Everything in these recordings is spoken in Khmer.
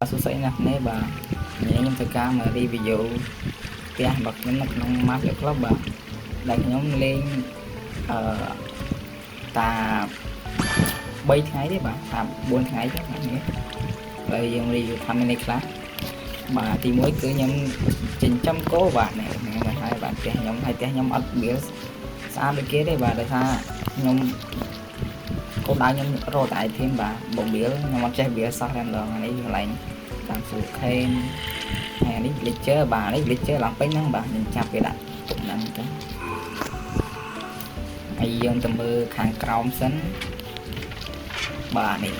សួស្តីណាស់នេះបាទខ្ញុំធ្វើការមក review ផ្ទះរបស់ខ្ញុំនៅក្នុង Master Club បាទដែលខ្ញុំលេងតា3ថ្ងៃទេបាទថា4ថ្ងៃទេបាទនេះហើយយើង review ថាមានអីខ្លះបាទទី1គឺខ្ញុំចិញ្ចឹមគោបាទនេះមកហើយបាទផ្ទះខ្ញុំអត់វាស្អាតដូចគេទេបាទដោយសារខ្ញុំគោលដៅខ្ញុំរកតែ item បាទបំរៀលខ្ញុំអត់ចេះវាសោះតែម្ដងនេះកន្លែងតាមស៊ូខេនហើយនេះ Villager បាទនេះ Villager ឡើងពេញហ្នឹងបាទខ្ញុំចាប់វាដាក់ទុកហ្នឹងទៅហើយយើងទៅមើលខាងក្រោមសិនបាទនេះ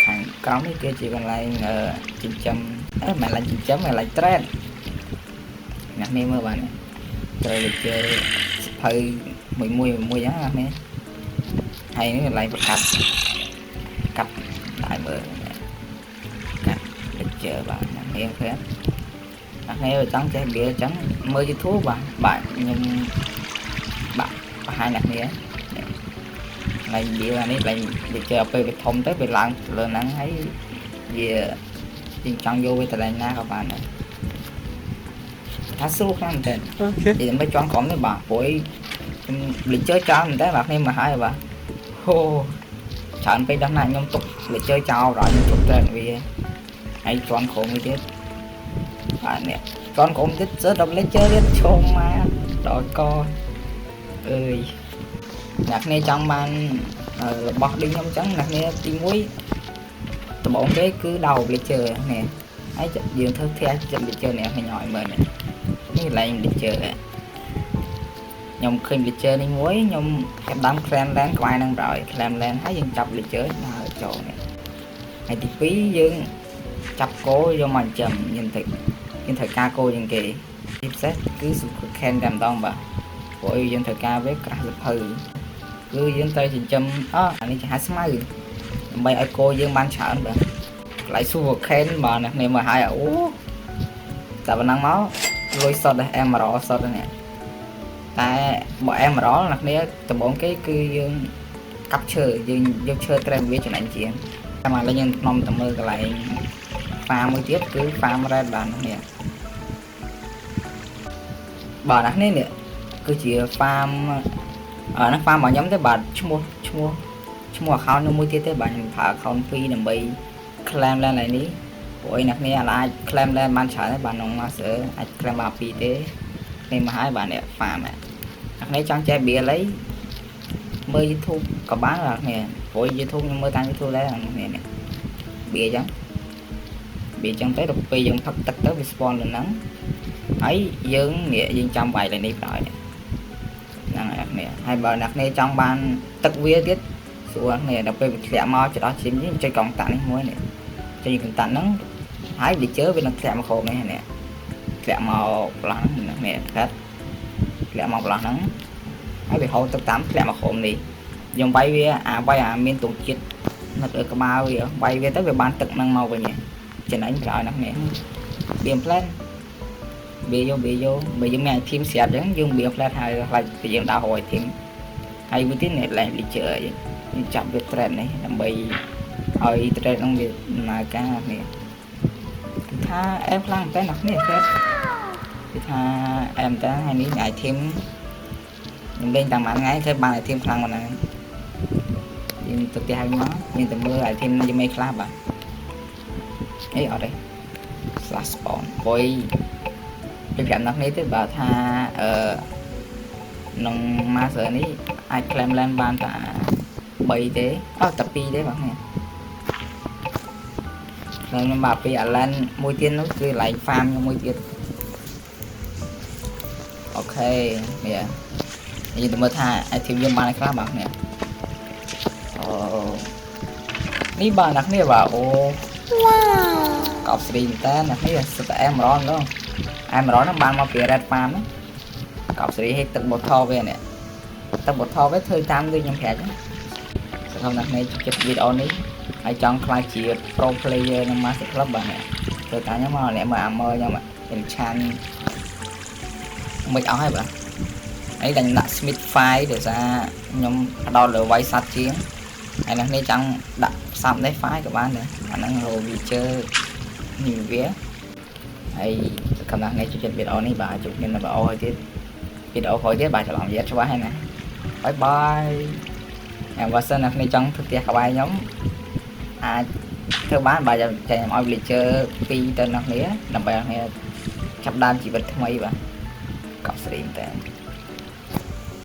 ខាងក្រោមនេះគឺជាកន្លែងចិញ្ចឹមមិនឡាញចិញ្ចឹមឡាញ trade អ្នកនេះមើលបាទត្រូវ Villager សភៅមួយហ្នឹងណាហើយនេះកន្លែងប្រកាត់កាត់ដែរមើលកាត់ Villager បាទនេះឃើញអត់ហើយចង់ចេះវាអញ្ចឹងមើល YouTube បាទខ្ញុំបាក់បង្ហាញអ្នកនេះឡើងវានេះឡើងវាចេះពេលវាធំទៅវាឡើងលើហ្នឹងហើយវាជាងចង់យកវាទៅណាក៏បានដែរថាស្រួលខ្លាំងមែនតើនិយាយមិនចង់ក្រុមទេបាទព្រោះខ្ញុំលេចចើចោលមែនតើបាទនេះមកហើយបាទហូច្រើនពេកដល់ណាខ្ញុំទុកលេចចើចោលដល់ខ្ញុំទុកទៅវាហើយជន់ក្រុមមួយទៀតបាទនេះជន់ក្រុមទៀតសើដល់លេចចើទៀតឈោមមកដល់កអើយអ្នកនេះចង់បានរបស់ដូចខ្ញុំអញ្ចឹងអ្នកនេះទី1ដំបូងគេគឺដោ Villager នេះហើយយើងធ្វើផ្ទះចិត្ត Villager នេះខ្ញុំឲ្យមើលនេះកន្លែង Villager ខ្ញុំឃើញ Villager នេះមួយខ្ញុំចាប់ដើម Clan Land ក្បែរហ្នឹងប្រហើយ Clan Land ហើយយើងចាប់ Villager ដើរចូលនេះហើយទី2យើងចាប់គោយកមកចិញ្ចឹមយើងត្រូវការគោជាងគេទីពិសេសគឺសុខខេនតែម្ដងបាទព្រោះយើងត្រូវការវាក្រាស់លភៅគឺយើងត្រូវចិញ្ចឹមអានេះជាហៅស្មៅដើម្បីឲ្យគោយើងបានច្រើនបាទកន្លែងសុខខេនបាទអ្នកនេះមកហើយអូតែប៉ុណ្ណឹងមកលុយសុតដែរ Emerald សុតនេះតែបើ Emerald អ្នកនេះដំបូងគេគឺយើងកាប់ឈើយើងយកឈើត្រែមវាចំណេញជាងតែមកឥឡូវយើងខ្ញុំទៅមើលកន្លែង farm មួយទៀតគឺ farm red បាទនេះបាទនេះគឺជា farm ហ្នឹង farm របស់ខ្ញុំទេបាទឈ្មោះ account មួយទៀតទេបាទខ្ញុំប្រើ account 2ដើម្បី claim land ឡើយនេះព្រោះអ្នកនេះអាច claim land បានច្រើនទេបាទក្នុង master អាច claim បាន2ទេនេះមកហើយបាទនេះ farm អ្នកនេះចង់ចេះបៀលអីមើល YouTube ក៏បានបាទនេះព្រោះ YouTube ខ្ញុំមើលតាម YouTube ដែរនេះបៀអញ្ចឹងទៅដល់ពេលយើងផឹកទឹកទៅវា spawn លើហ្នឹងហើយយើងចាំវាយលើនេះបណ្ដោយហ្នឹងហើយបើអ្នកនេះចង់បានទឹកវាទៀតស្រួលនេះដល់ពេលវាធ្លាក់មកចដោះជិញចុចកងតាក់នេះមួយនេះចុចកងតាក់ហ្នឹងហើយវាជើវានឹងធ្លាក់មកក្រោមនេះធ្លាក់មកប្លោះនេះកាត់ធ្លាក់មកប្លោះហ្នឹងហើយវាហូរទឹកតាមធ្លាក់មកក្រោមនេះយើងវាយវាមានទងជាតិនៅលើក្បាលវាវាយវាទៅវាបានទឹកហ្នឹងមកវិញចំណេញក្រោយណាស់នេះវាផ្លែវាយកបើយើងមាន item ស្រាប់អញ្ចឹងយើងវាផ្លែហើយខ្លាចយើងដើររក item ហើយមួយទៀតនេះឡើង Villager យើងចាប់វា trade នេះដើម្បីឲ្យ trade ហ្នឹងវាដំណើរការនេះគឺថាអែមខ្លាំងតែអ្នកនេះគឺថាអែមតែហើយនេះ item ខ្ញុំលេងតាមមួយថ្ងៃគេបាន item ខ្លាំងប៉ុណ្ណាយើងទៅផ្ទះហើយមកយើងទៅមើល item យើងមានខ្លះបាទអីអត់ទេ slash spawn ព្រោះពីប្រាប់អ្នកនេះទេបើថាក្នុង master នេះអាច claim land បានតែ3ទេតែ2ទេបាទនេះខ្ញុំបាទពី land មួយទៀតនោះគឺ line farm មួយទៀតអូខេនេះយើងទៅមើលថា item យើងបានខ្លះបាទនេះនេះបាទអ្នកនេះបាទអូវ៉ាកប់ស្រីតែអ្នកនេះសិតតែ Emerald នោះ Emerald ហ្នឹងបានមកពី Red Farm ហ្នឹងកប់ស្រីឲ្យទឹក bottle វានេះទឹក bottle វាធ្វើតាមដូចខ្ញុំប្រាប់ហ្នឹងសម្រាប់អ្នកនេះចិត្តវីដេអូនេះហើយចង់ខ្លាចជា pro player នៅ Master Club បាទនេះធ្វើតាមខ្ញុំមកអ្នកមើល armor ខ្ញុំ enchant មិនអស់ហើយបាទហើយតែខ្ញុំដាក់ Smith 5ដោយសារខ្ញុំផ្ដោតលើវាយសัตว์ជាងហើយអ្នកនេះចង់ដាក់ផ្សំនេះ 5ក៏បានដែរអាហ្នឹង Villager nhìn vía hay cầm năng ngay chuyện video này bà chụp nên là bà ôi tiết video khỏi tiết bà cho làm gì cho bà hay nè bye bye em qua sân này trong thực tiễn các bài nhóm thưa bán bà giờ chạy em oi lịch chơi pi tên nó nghĩa nằm bài này chập đan chỉ vật mấy bà cọc stream tên